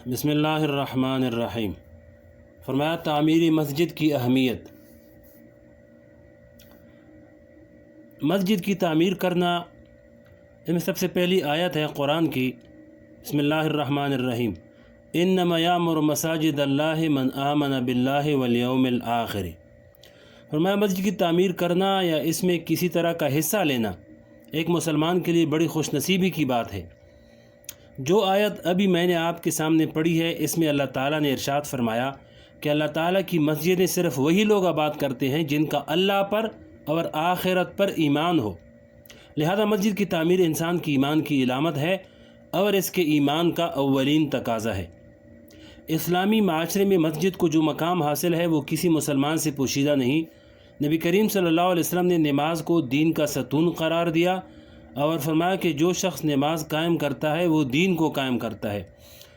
بسم اللہ الرحمن الرحیم۔ فرمایا تعمیری مسجد کی اہمیت۔ مسجد کی تعمیر کرنا، ان میں سب سے پہلی آیت ہے قرآن کی، بسم اللہ الرحمن الرحیم، انما یعمر مساجد اللہ من آمن باللہ والیوم الآخر۔ فرمایا مسجد کی تعمیر کرنا یا اس میں کسی طرح کا حصہ لینا ایک مسلمان کے لیے بڑی خوش نصیبی کی بات ہے۔ جو آیت ابھی میں نے آپ کے سامنے پڑھی ہے، اس میں اللہ تعالیٰ نے ارشاد فرمایا کہ اللہ تعالیٰ کی مسجدیں صرف وہی لوگ آباد کرتے ہیں جن کا اللہ پر اور آخرت پر ایمان ہو۔ لہذا مسجد کی تعمیر انسان کی ایمان کی علامت ہے اور اس کے ایمان کا اولین تقاضا ہے۔ اسلامی معاشرے میں مسجد کو جو مقام حاصل ہے وہ کسی مسلمان سے پوشیدہ نہیں۔ نبی کریم صلی اللہ علیہ وسلم نے نماز کو دین کا ستون قرار دیا اور فرمایا کہ جو شخص نماز قائم کرتا ہے وہ دین کو قائم کرتا ہے،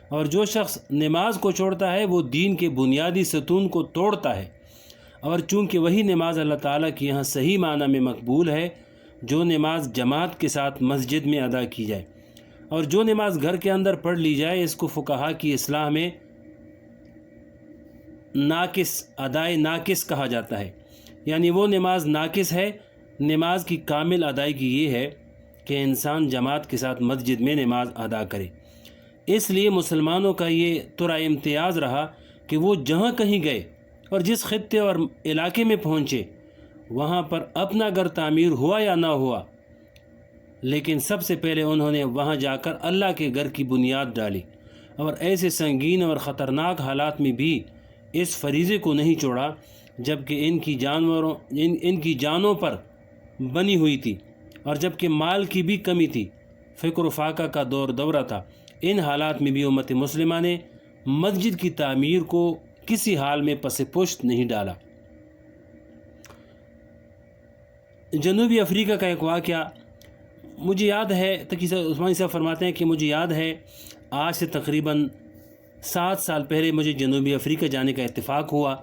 اور جو شخص نماز کو چھوڑتا ہے وہ دین کے بنیادی ستون کو توڑتا ہے۔ اور چونکہ وہی نماز اللہ تعالیٰ کی یہاں صحیح معنی میں مقبول ہے جو نماز جماعت کے ساتھ مسجد میں ادا کی جائے، اور جو نماز گھر کے اندر پڑھ لی جائے اس کو فقہا کی اصطلاح میں ناقص، ادائے ناقص کہا جاتا ہے، یعنی وہ نماز ناقص ہے۔ نماز کی کامل ادائیگی یہ ہے کہ انسان جماعت کے ساتھ مسجد میں نماز ادا کرے۔ اس لیے مسلمانوں کا یہ ترا امتیاز رہا کہ وہ جہاں کہیں گئے اور جس خطے اور علاقے میں پہنچے وہاں پر اپنا گھر تعمیر ہوا یا نہ ہوا، لیکن سب سے پہلے انہوں نے وہاں جا کر اللہ کے گھر کی بنیاد ڈالی، اور ایسے سنگین اور خطرناک حالات میں بھی اس فریضے کو نہیں چھوڑا جبکہ ان کی جانوں پر بنی ہوئی تھی، اور جبکہ مال کی بھی کمی تھی، فقر و فاقہ کا دورہ تھا۔ ان حالات میں بھی امت مسلمہ نے مسجد کی تعمیر کو کسی حال میں پس پشت نہیں ڈالا۔ جنوبی افریقہ کا ایک واقعہ مجھے یاد ہے، تقی عثمانی صاحب فرماتے ہیں کہ مجھے یاد ہے آج سے تقریباً 7 سال پہلے مجھے جنوبی افریقہ جانے کا اتفاق ہوا۔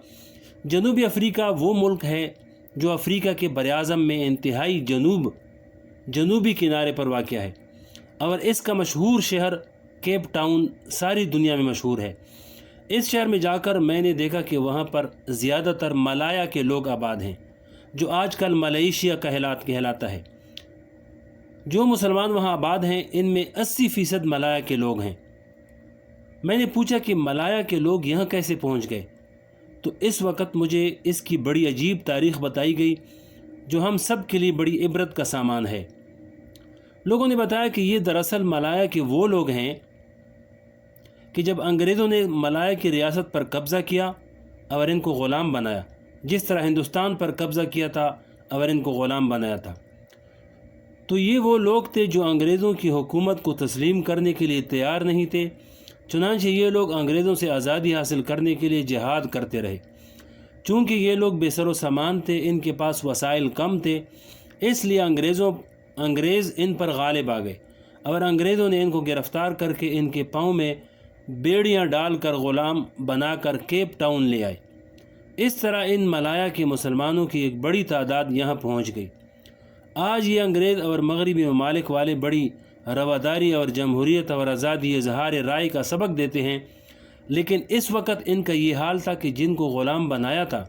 جنوبی افریقہ وہ ملک ہے جو افریقہ کے براعظم میں انتہائی جنوبی کنارے پر واقع ہے، اور اس کا مشہور شہر کیپ ٹاؤن ساری دنیا میں مشہور ہے۔ اس شہر میں جا کر میں نے دیکھا کہ وہاں پر زیادہ تر ملایا کے لوگ آباد ہیں، جو آج کل ملائیشیا کہلاتا ہے۔ جو مسلمان وہاں آباد ہیں ان میں 80% ملایا کے لوگ ہیں۔ میں نے پوچھا کہ ملایا کے لوگ یہاں کیسے پہنچ گئے، تو اس وقت مجھے اس کی بڑی عجیب تاریخ بتائی گئی جو ہم سب کے لیے بڑی عبرت کا سامان ہے۔ لوگوں نے بتایا کہ یہ دراصل ملایا کے وہ لوگ ہیں کہ جب انگریزوں نے ملایا کی ریاست پر قبضہ کیا اور ان کو غلام بنایا، جس طرح ہندوستان پر قبضہ کیا تھا اور ان کو غلام بنایا تھا، تو یہ وہ لوگ تھے جو انگریزوں کی حکومت کو تسلیم کرنے کے لیے تیار نہیں تھے۔ چنانچہ یہ لوگ انگریزوں سے آزادی حاصل کرنے کے لیے جہاد کرتے رہے۔ چونکہ یہ لوگ بے سر و سامان تھے، ان کے پاس وسائل کم تھے، اس لیے انگریز ان پر غالب آ گئے، اور انگریزوں نے ان کو گرفتار کر کے ان کے پاؤں میں بیڑیاں ڈال کر غلام بنا کر کیپ ٹاؤن لے آئے۔ اس طرح ان ملایا کے مسلمانوں کی ایک بڑی تعداد یہاں پہنچ گئی۔ آج یہ انگریز اور مغربی ممالک والے بڑی رواداری اور جمہوریت اور آزادی اظہار رائے کا سبق دیتے ہیں، لیکن اس وقت ان کا یہ حال تھا کہ جن کو غلام بنایا تھا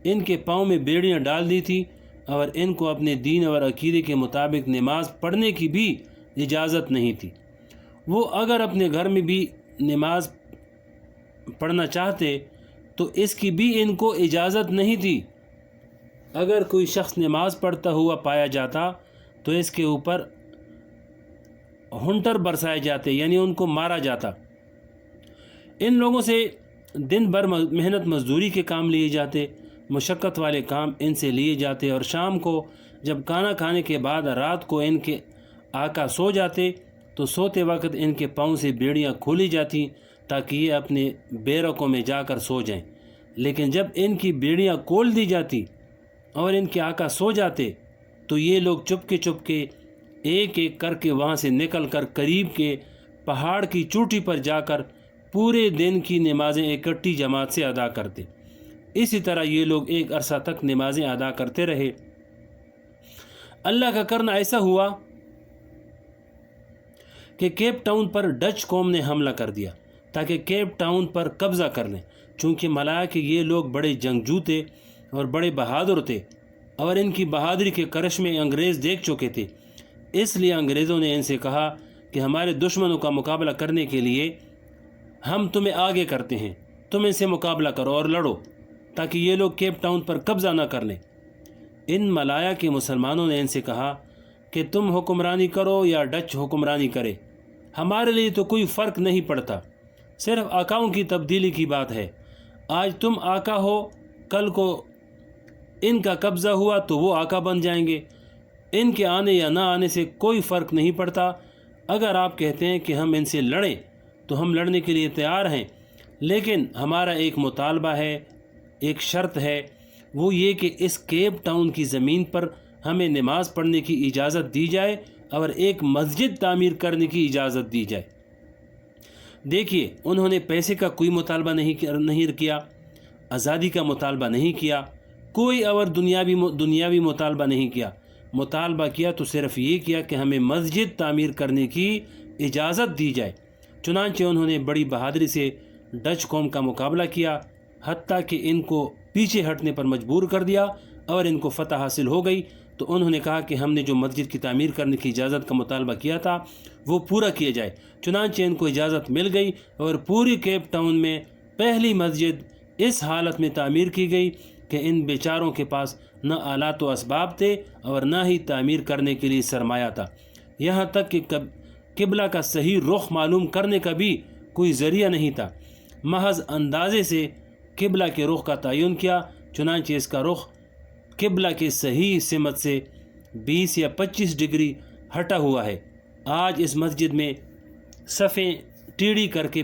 ان کے پاؤں میں بیڑیاں ڈال دی تھی، اور ان کو اپنے دین اور عقیدے کے مطابق نماز پڑھنے کی بھی اجازت نہیں تھی۔ وہ اگر اپنے گھر میں بھی نماز پڑھنا چاہتے تو اس کی بھی ان کو اجازت نہیں تھی۔ اگر کوئی شخص نماز پڑھتا ہوا پایا جاتا تو اس کے اوپر ہنٹر برسائے جاتے، یعنی ان کو مارا جاتا۔ ان لوگوں سے دن بھر محنت مزدوری کے کام لیے جاتے، مشقت والے کام ان سے لیے جاتے، اور شام کو جب کھانا کھانے کے بعد رات کو ان کے آقا سو جاتے تو سوتے وقت ان کے پاؤں سے بیڑیاں کھولی جاتی تاکہ یہ اپنے بیرکوں میں جا کر سو جائیں۔ لیکن جب ان کی بیڑیاں کھول دی جاتی اور ان کے آقا سو جاتے تو یہ لوگ چپ کے ایک ایک کر کے وہاں سے نکل کر قریب کے پہاڑ کی چوٹی پر جا کر پورے دن کی نمازیں اکٹھی جماعت سے ادا کرتے۔ اسی طرح یہ لوگ ایک عرصہ تک نمازیں ادا کرتے رہے۔ اللہ کا کرنا ایسا ہوا کہ کیپ ٹاؤن پر ڈچ قوم نے حملہ کر دیا، تاکہ کیپ ٹاؤن پر قبضہ کر لیں، چونکہ ملایا کہ یہ لوگ بڑے جنگجو تھے اور بڑے بہادر تھے اور ان کی بہادری کے کرش میں انگریز دیکھ چکے تھے۔ اس لیے انگریزوں نے ان سے کہا کہ ہمارے دشمنوں کا مقابلہ کرنے کے لیے ہم تمہیں آگے کرتے ہیں، تم ان سے مقابلہ کرو اور لڑو تاکہ یہ لوگ کیپ ٹاؤن پر قبضہ نہ کر لیں۔ ان ملایا کے مسلمانوں نے ان سے کہا کہ تم حکمرانی کرو یا ڈچ حکمرانی کرے، ہمارے لیے تو کوئی فرق نہیں پڑتا، صرف آقاؤں کی تبدیلی کی بات ہے۔ آج تم آقا ہو، کل کو ان کا قبضہ ہوا تو وہ آقا بن جائیں گے، ان کے آنے یا نہ آنے سے کوئی فرق نہیں پڑتا۔ اگر آپ کہتے ہیں کہ ہم ان سے لڑیں تو ہم لڑنے کے لیے تیار ہیں، لیکن ہمارا ایک مطالبہ ہے، ایک شرط ہے، وہ یہ کہ اس کیپ ٹاؤن کی زمین پر ہمیں نماز پڑھنے کی اجازت دی جائے اور ایک مسجد تعمیر کرنے کی اجازت دی جائے۔ دیکھیے، انہوں نے پیسے کا کوئی مطالبہ نہیں کیا، آزادی کا مطالبہ نہیں کیا، کوئی اور دنیاوی مطالبہ نہیں کیا۔ مطالبہ کیا تو صرف یہ کیا کہ ہمیں مسجد تعمیر کرنے کی اجازت دی جائے۔ چنانچہ انہوں نے بڑی بہادری سے ڈچ قوم کا مقابلہ کیا، حتیٰ کہ ان کو پیچھے ہٹنے پر مجبور کر دیا اور ان کو فتح حاصل ہو گئی۔ تو انہوں نے کہا کہ ہم نے جو مسجد کی تعمیر کرنے کی اجازت کا مطالبہ کیا تھا وہ پورا کیا جائے۔ چنانچہ ان کو اجازت مل گئی اور پوری کیپ ٹاؤن میں پہلی مسجد اس حالت میں تعمیر کی گئی کہ ان بیچاروں کے پاس نہ آلات و اسباب تھے اور نہ ہی تعمیر کرنے کے لیے سرمایہ تھا، یہاں تک کہ قبلہ کا صحیح رخ معلوم کرنے کا بھی کوئی ذریعہ نہیں تھا۔ محض اندازے سے قبلہ کے رخ کا تعین کیا، چنانچہ اس کا رخ قبلہ کے صحیح سمت سے 20 یا 25 ڈگری ہٹا ہوا ہے۔ آج اس مسجد میں صفیں ٹیڑھی کر کے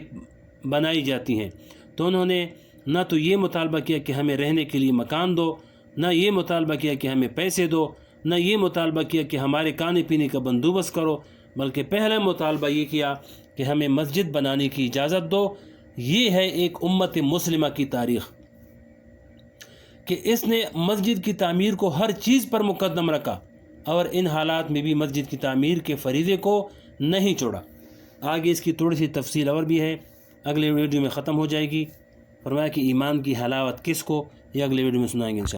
بنائی جاتی ہیں۔ تو انہوں نے نہ تو یہ مطالبہ کیا کہ ہمیں رہنے کے لیے مکان دو، نہ یہ مطالبہ کیا کہ ہمیں پیسے دو، نہ یہ مطالبہ کیا کہ ہمارے کھانے پینے کا بندوبست کرو، بلکہ پہلا مطالبہ یہ کیا کہ ہمیں مسجد بنانے کی اجازت دو۔ یہ ہے ایک امت مسلمہ کی تاریخ کہ اس نے مسجد کی تعمیر کو ہر چیز پر مقدم رکھا اور ان حالات میں بھی مسجد کی تعمیر کے فریضے کو نہیں چھوڑا۔ آگے اس کی تھوڑی سی تفصیل اور بھی ہے، اگلے ویڈیو میں ختم ہو جائے گی۔ فرمایا کہ ایمان کی حلاوت کس کو، یہ اگلے ویڈیو میں سنائیں گے انشاءاللہ۔